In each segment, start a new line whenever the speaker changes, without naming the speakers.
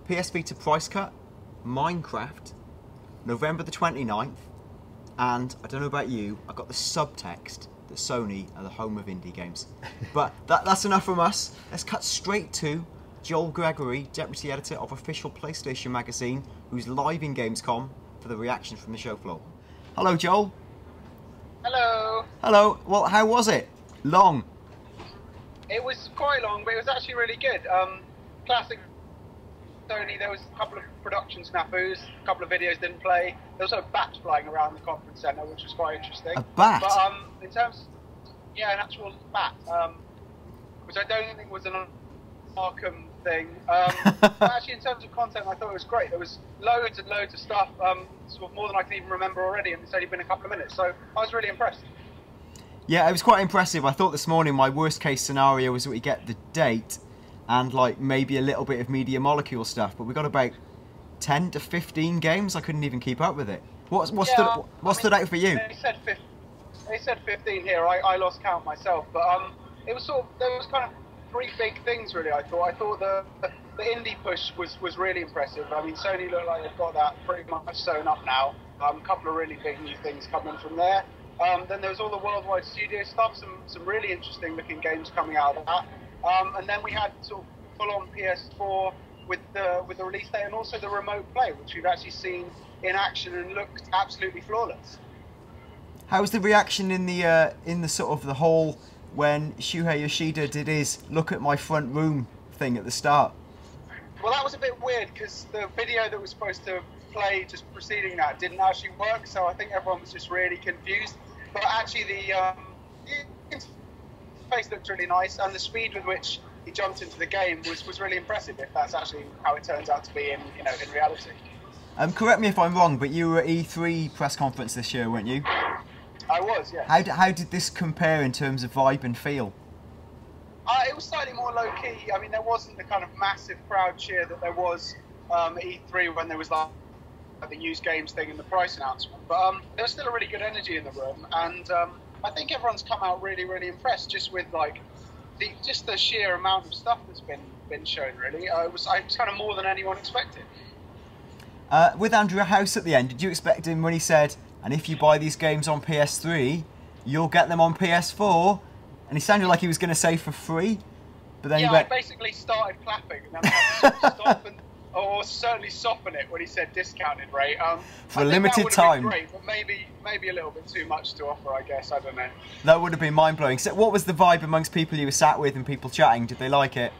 PS Vita price cut, Minecraft, November the 29th, and I don't know about you, I got the subtext that Sony are the home of indie games. But that's enough from us. Let's cut straight to Joel Gregory, Deputy Editor of Official PlayStation Magazine, who's live in Gamescom for the reaction from the show floor. Hello, Joel.
Hello.
Hello. Well, how was it? Long?
It was quite long, but it was actually really good. Classic Sony, there was a couple of production snafus, a couple of videos didn't play. There was a bat flying around the conference centre, which was quite interesting.
A bat?
But in terms, yeah, an actual bat, which I don't think was an Arkham thing. But actually, in terms of content, I thought it was great. There was loads and loads of stuff, sort of more than I can even remember already, and it's only been a couple of minutes, so I was really impressed.
Yeah, it was quite impressive. I thought this morning my worst case scenario was that we get the date and like maybe a little bit of Media Molecule stuff, but we got about 10 to 15 games. I couldn't even keep up with it. What stood out for you?
They said 15 here. I lost count myself, but it was there was kind of three big things really. I thought the indie push was really impressive. I mean, Sony look like they've got that pretty much sewn up now. A couple of really big new things coming from there. Then there was all the worldwide studio stuff, some really interesting looking games coming out of that. And then we had sort of full-on PS4 with the release date, and also the remote play, which we've actually seen in action and looked absolutely flawless.
How was the reaction in the sort of the hall when Shuhei Yoshida did his "look at my front room" thing at the start?
Well, that was a bit weird because the video that was supposed to play just preceding that didn't actually work, so I think everyone was just really confused. But actually, the interface looked really nice, and the speed with which he jumped into the game was really impressive. If that's actually how it turns out to be in reality.
Correct me if I'm wrong, but you were at E3 press conference this year, weren't you?
I was, yeah.
How did this compare in terms of vibe and feel?
It was slightly more low key. I mean, there wasn't the kind of massive crowd cheer that there was at E3 when there was like the used games thing and the price announcement. But there was still a really good energy in the room, and I think everyone's come out really, really impressed just with like the sheer amount of stuff that's been shown. Really, it was kind of more than anyone expected.
With Andrew House at the end, did you expect him when he said, "And if you buy these games on PS3, you'll get them on PS4"? And he sounded like he was going to say for free, but then he went...
I basically started clapping, and then I had to stop or certainly soften it when he said discounted rate.
For a limited time.
Great, but maybe a little bit too much to offer, I guess. I don't know.
That would have been mind-blowing. So what was the vibe amongst people you were sat with and people chatting? Did they like it?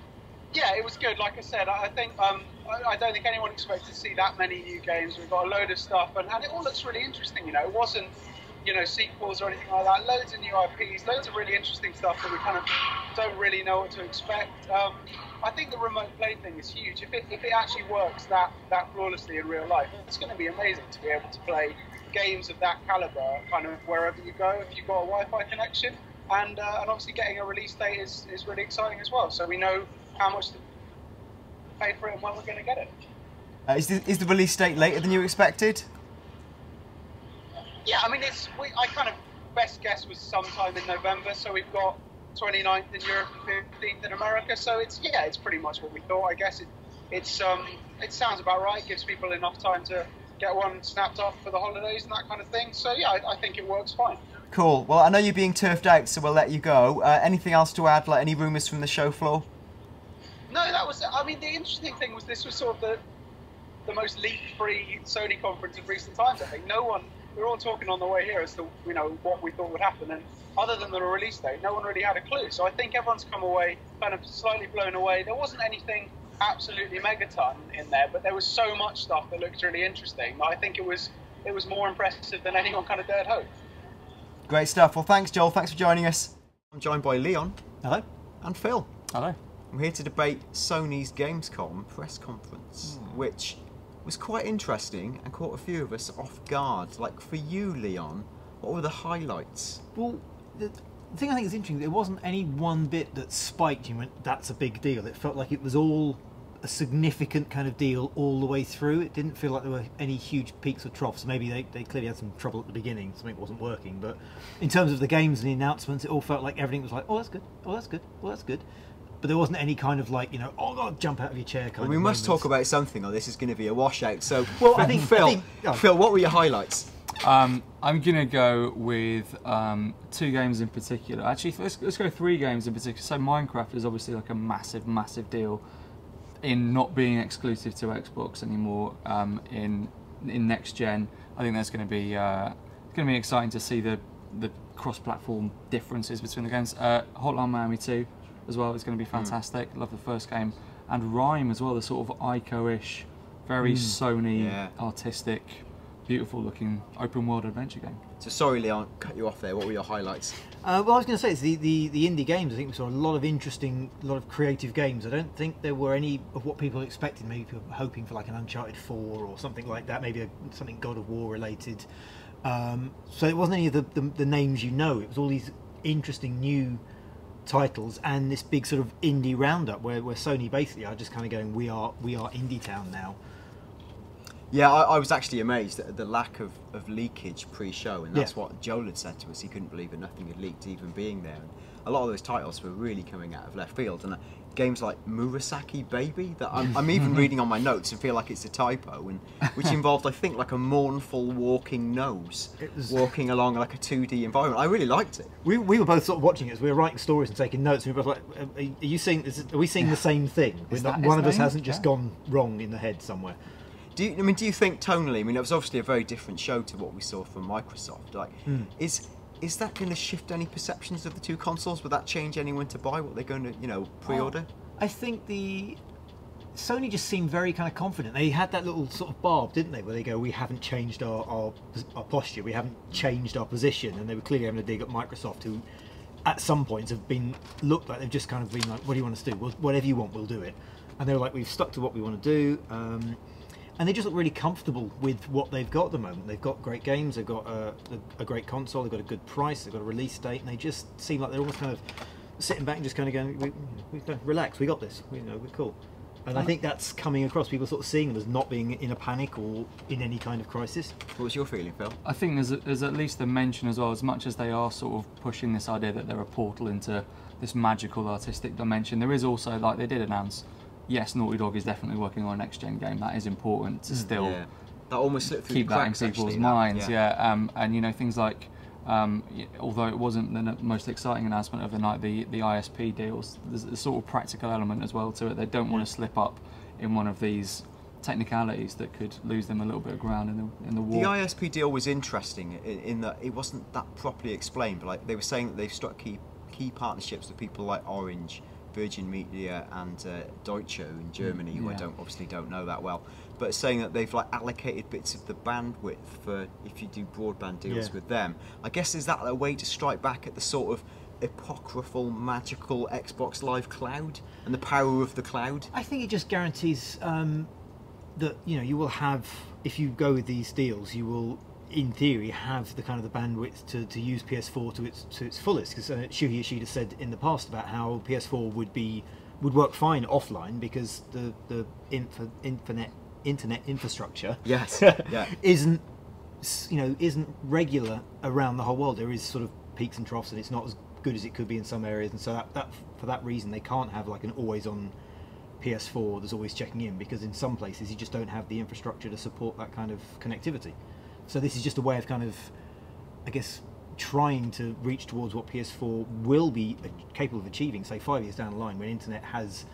Yeah, it was good. Like I said, I think I don't think anyone expected to see that many new games. We've got a load of stuff, and it all looks really interesting. It wasn't sequels or anything like that. Loads of new IPs, loads of really interesting stuff that we kind of don't really know what to expect. I think the remote play thing is huge. If it actually works that flawlessly in real life, it's going to be amazing to be able to play games of that caliber kind of wherever you go if you've got a Wi-Fi connection. And obviously getting a release date is really exciting as well. So we know how much to pay for it and when we're going to get it.
Is the release date later than you expected?
Yeah, I mean, I kind of best guess was sometime in November, so we've got 29th in Europe and 15th in America, so it's pretty much what we thought. I guess it sounds about right. It gives people enough time to get one snapped up for the holidays and that kind of thing. So yeah, I think it works fine. Cool.
Well, I know you're being turfed out, so we'll let you go. Anything else to add? Like any rumours from the show floor?
No, that was. I mean, the interesting thing was this was sort of the most leak-free Sony conference of recent times. I think we were all talking on the way here as to what we thought would happen, and other than the release date, no one really had a clue. So I think everyone's come away kind of slightly blown away. There wasn't anything absolutely megaton in there, but there was so much stuff that looked really interesting that I think it was more impressive than anyone kind of dared hope.
Great stuff. Well, thanks, Joel. Thanks for joining us. I'm joined by Leon.
Hello.
And Phil.
Hello.
I'm here to debate Sony's Gamescom press conference, which was quite interesting and caught a few of us off guard. Like for you, Leon, what were the highlights?
Well, the thing I think is interesting, there wasn't any one bit that spiked you and went, that's a big deal. It felt like it was all a significant kind of deal all the way through. It didn't feel like there were any huge peaks or troughs. Maybe they clearly had some trouble at the beginning, something wasn't working. But in terms of the games and the announcements, it all felt like everything was like, oh, that's good, oh, that's good, oh, that's good. but there wasn't any kind of like, oh god, jump out of your chair kind
Well,
of
we must
moments.
talk about something, or this is going to be a washout. So,
Well,
Phil, what were your highlights?
I'm going to go with 2 games in particular. Actually, let's go 3 games in particular. So Minecraft is obviously like a massive, massive deal in not being exclusive to Xbox anymore in next gen. I think that's going to be exciting to see the cross-platform differences between the games. Hotline Miami 2 as well is going to be fantastic. Love the first game, and Rime as well. The sort of Ico-ish, very Sony, artistic, beautiful looking open world adventure game.
So sorry, Leon, cut you off there. What were your highlights?
Well, I was going to say it's the indie games. I think we saw a lot of interesting, a lot of creative games. I don't think there were any of what people expected. Maybe people were hoping for like an Uncharted 4 or something like that. Maybe something God of War related. So it wasn't any of the names you know. It was all these interesting new titles and this big sort of indie roundup where Sony basically are just kind of going, we are Indie Town now.
Yeah, I was actually amazed at the lack of leakage pre-show, and that's what Joel had said to us. He couldn't believe that nothing had leaked, even being there. And a lot of those titles were really coming out of left field, and games like Murasaki Baby that I'm even reading on my notes and feel like it's a typo, and which involved, I think, like a mournful walking nose, walking along like a 2D environment. I really liked it.
We were both sort of watching it as we were writing stories and taking notes, and we were both like, are you seeing this? Are we seeing the same thing? One of us hasn't just gone wrong in the head somewhere.
Do you think tonally? I mean, it was obviously a very different show to what we saw from Microsoft. Like, is that going to shift any perceptions of the two consoles? Will that change anyone to buy what they're going to, pre-order?
I think Sony just seemed very kind of confident. They had that little sort of barb, didn't they, where they go, we haven't changed our posture, we haven't changed our position, and they were clearly having a dig at Microsoft, who at some points have looked like they've just kind of been like, what do you want us to do? Well, whatever you want, we'll do it. And they were like, we've stuck to what we want to do. And they just look really comfortable with what they've got at the moment. They've got great games, they've got a great console, they've got a good price, they've got a release date, and they just seem like they're almost kind of sitting back and just kind of going, relax, we got this, we're cool. And I think that's coming across, people sort of seeing them as not being in a panic or in any kind of crisis.
What was your feeling, Phil?
I think there's at least a mention as well, as much as they are sort of pushing this idea that they're a portal into this magical artistic dimension, there is also, like they did announce, yes, Naughty Dog is definitely working on a next-gen game. That is important to still
that almost slipped through
keep
the cracks,
that in people's
actually,
minds. And things like, although it wasn't the most exciting announcement of the night, the ISP deals, there's a sort of practical element as well to it. They don't want to slip up in one of these technicalities that could lose them a little bit of ground in the war.
The ISP deal was interesting in that it wasn't that properly explained, but like they were saying that they've struck key partnerships with people like Orange, Virgin Media and Deutsche in Germany, who I obviously don't know that well, but saying that they've like allocated bits of the bandwidth for if you do broadband deals with them. I guess is that a way to strike back at the sort of apocryphal, magical Xbox Live cloud and the power of the cloud? I
think it just guarantees that you will have, if you go with these deals, you will in theory have the kind of the bandwidth to use PS4 to its fullest, because Shuhei Yoshida said in the past about how PS4 would work fine offline because the internet infrastructure isn't regular around the whole world. There is sort of peaks and troughs, and it's not as good as it could be in some areas, and so that for that reason they can't have like an always on PS4 that's always checking in, because in some places you just don't have the infrastructure to support that kind of connectivity. So this is just a way of kind of, I guess, trying to reach towards what PS4 will be capable of achieving, say 5 years down the line, when internet has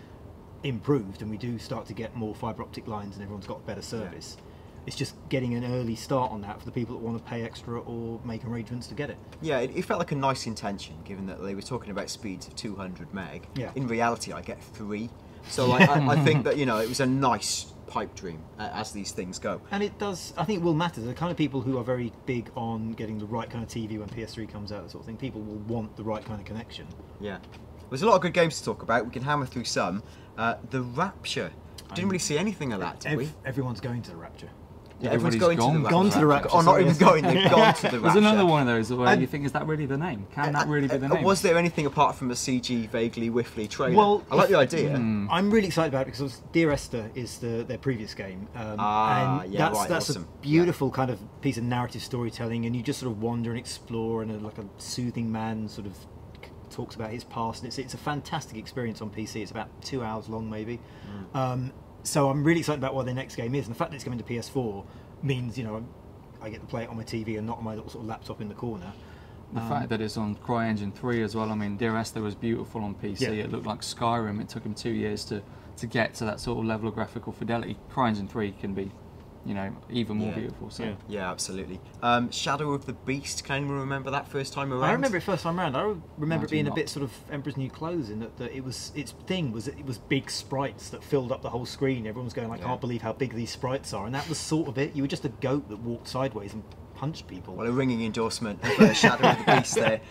improved and we do start to get more fibre optic lines and everyone's got better service. It's just getting an early start on that for the people that want to pay extra or make arrangements to get it. Yeah,
it felt like a nice intention, given that they were talking about speeds of 200 meg.
Yeah.
In reality, I get 3. So I think that, it was a nice pipe dream as these things go.
And it does, I think it will matter. The kind of people who are very big on getting the right kind of TV when PS3 comes out, that sort of thing, people will want the right kind of connection.
Yeah. There's a lot of good games to talk about. We can hammer through some. The Rapture. Didn't really see anything of that, did we?
Everyone's going to the Rapture.
Yeah, everyone's going to the Rapture.
Oh,
not even going, they've gone to the Rapture.
There's another one of those where you think, is that really the name? Can that really be the name?
Was there anything apart from a CG, vaguely whiffly trailer?
Well,
I like the idea.
I'm really excited about it because Dear Esther is their previous game. And that's
awesome.
A beautiful kind of piece of narrative storytelling, and you just sort of wander and explore, and like a soothing man sort of talks about his past, and it's a fantastic experience on PC. It's about 2 hours long, maybe. So I'm really excited about what their next game is, and the fact that it's coming to PS4 means, you know, I get to play it on my TV and not on my little sort of laptop in the corner.
The fact that it's on CryEngine 3 as well. I mean, Dear Esther was beautiful on PC.
Yeah.
It looked like Skyrim. It took him 2 years to get to that sort of level of graphical fidelity. CryEngine 3 can be, you know, even more beautiful. So
Yeah, absolutely. Shadow of the Beast, can anyone remember that first time around?
I remember it first time around. I remember
I
it being
do
a bit sort of Emperor's New Clothes in that it was, its thing was that it was big sprites that filled up the whole screen. Everyone was going like, I can't believe how big these sprites are, and that was sort of it. You were just a goat that walked sideways and punched people.
Well, a ringing endorsement of Shadow of the Beast there.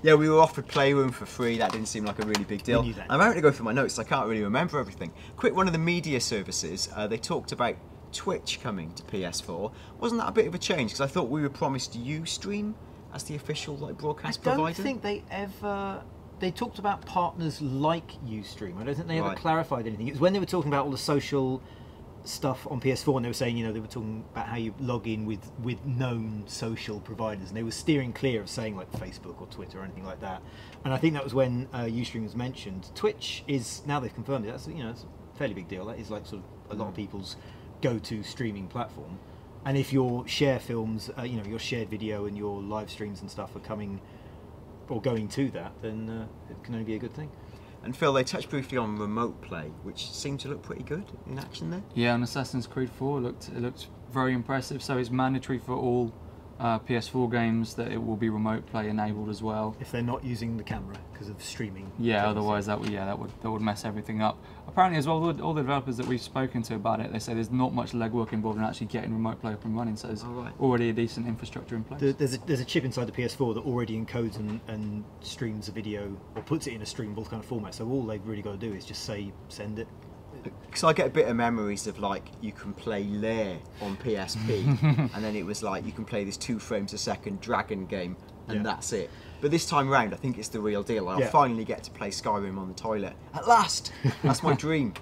Yeah, we were offered Playroom for free. That didn't seem like a really big deal.
We knew that.
I'm having to go through my notes. I can't really remember everything. Quick one of the media services. They talked about Twitch coming to PS4. Wasn't that a bit of a change? Because I thought we were promised Ustream as the official broadcast provider.
I don't think they ever... They talked about partners like Ustream. I don't think they ever
Right.
clarified anything. It was when they were talking about all the social stuff on PS4, and they were saying, you know, they were talking about how you log in with known social providers, and they were steering clear of saying like Facebook or Twitter or anything like that. And I think that was when Ustream was mentioned. Twitch is, now they've confirmed it, that's, you know, it's a fairly big deal. That is like sort of a lot of people's go-to streaming platform. And if your share films, you know, your shared video and your live streams and stuff are coming or going to that, then it can only be a good thing.
And Phil, they touched briefly on remote play, which seemed to look pretty good in action there.
yeah, on Assassin's Creed 4, it looked very impressive. So it's mandatory for all PS4 games that it will be remote play enabled as well.
If they're not using the camera because of streaming.
Yeah,
things.
otherwise that would mess everything up. Apparently as well, all the developers that we've spoken to about it, they say there's not much legwork involved in actually getting remote play up and running, so there's already a decent infrastructure in place.
There's a chip inside the PS4 that already encodes and streams a video, or puts it in a streamable kind of format, so all they've really got to do is just say send it.
Because I get a bit of memories of like you can play Lair on PSP, and then it was like you can play this 2 frames a second dragon game, and that's it. But this time round, I think it's the real deal. I'll finally get to play Skyrim on the toilet at last. That's my dream,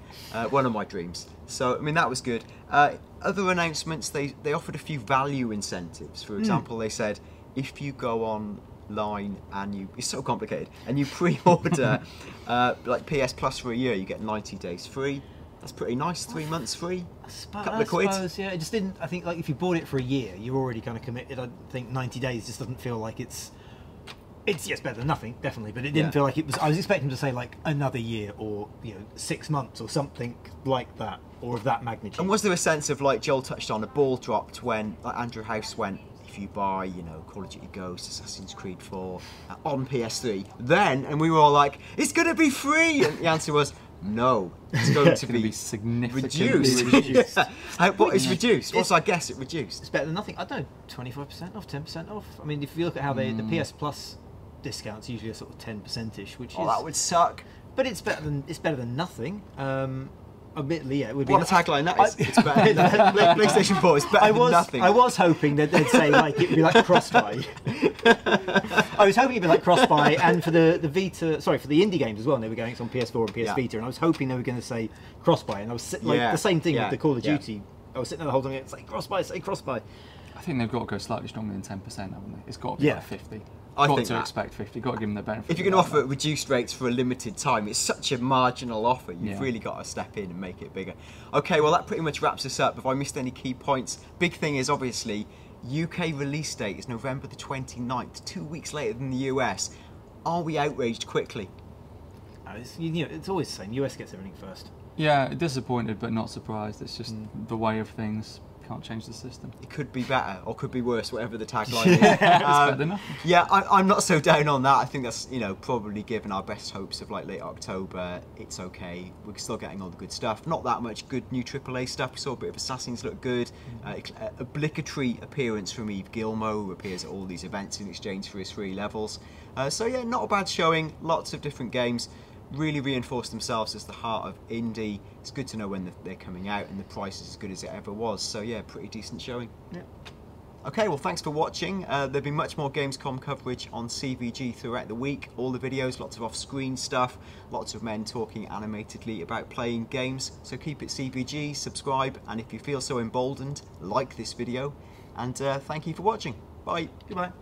one of my dreams. So I mean that was good. Other announcements, they offered a few value incentives. For example, they said if you go online and it's so complicated, and you pre-order like PS Plus for a year, you get 90 days free. That's pretty nice. 3 months free. Couple of quid.
Suppose, yeah. It just didn't. I think like if you bought it for a year, you're already kind of committed. I think 90 days just doesn't feel like it's yes, better than nothing, definitely. But it didn't feel like it was. I was expecting to say like another year, or 6 months, or something like that, or of that magnitude.
And was there a sense of, like Joel touched on, a ball dropped when Andrew House went, if you buy, Call of Duty Ghosts, Assassin's Creed 4 on PS3, then, and we were all like, it's going to be free, and the answer was, no, it's going to be
significantly
reduced. What is reduced? What's our guess at reduced?
It's better than nothing. I don't know, 25% off, 10% off. I mean, if you look at how the PS Plus discounts usually are sort of 10%ish, which is.
That would suck.
But it's better than nothing. Admittedly, yeah, it would be.
What a tagline that is! It's better than PlayStation 4 is better than nothing.
I was hoping that they'd say like it would be like cross-buy. I was hoping it'd be like cross-buy, and for the Vita, sorry, for the indie games as well. And they were going on PS4 and PS Vita, and I was hoping they were going to say cross-buy, and I was the same thing with the Call of Duty. I was sitting there the whole time, it's like cross-buy, say cross-buy.
I think they've got to go slightly stronger than 10%, haven't they? It's got to be like 50.
I
got
think
to
that.
expect 50. Got to give them the benefit.
If you're going to offer reduced rates for a limited time, it's such a marginal offer. You've really got to step in and make it bigger. Okay, well that pretty much wraps us up. If I missed any key points, big thing is obviously UK release date is November the 29th, 2 weeks later than the US. Are we outraged quickly?
It's always the same. US gets everything first.
Yeah, disappointed but not surprised. It's just the way of things. Can't change the system.
It could be better or could be worse, whatever the tagline is.
It's better than nothing.
Yeah, I'm not so down on that. I think that's probably given our best hopes of like late October. It's okay. We're still getting all the good stuff. Not that much good new AAA stuff. We saw a bit of Assassins look good. Obligatory appearance from Yves Guillemot, who appears at all these events in exchange for his free levels. So yeah, not a bad showing. Lots of different games. Really reinforced themselves as the heart of indie. It's good to know when they're coming out, and the price is as good as it ever was. So yeah, pretty decent showing.
Yeah.
Okay, well thanks for watching. There'll be much more Gamescom coverage on CVG throughout the week. All the videos, lots of off-screen stuff, lots of men talking animatedly about playing games. So keep it CVG, subscribe, and if you feel so emboldened, like this video. And thank you for watching. Bye.
Goodbye.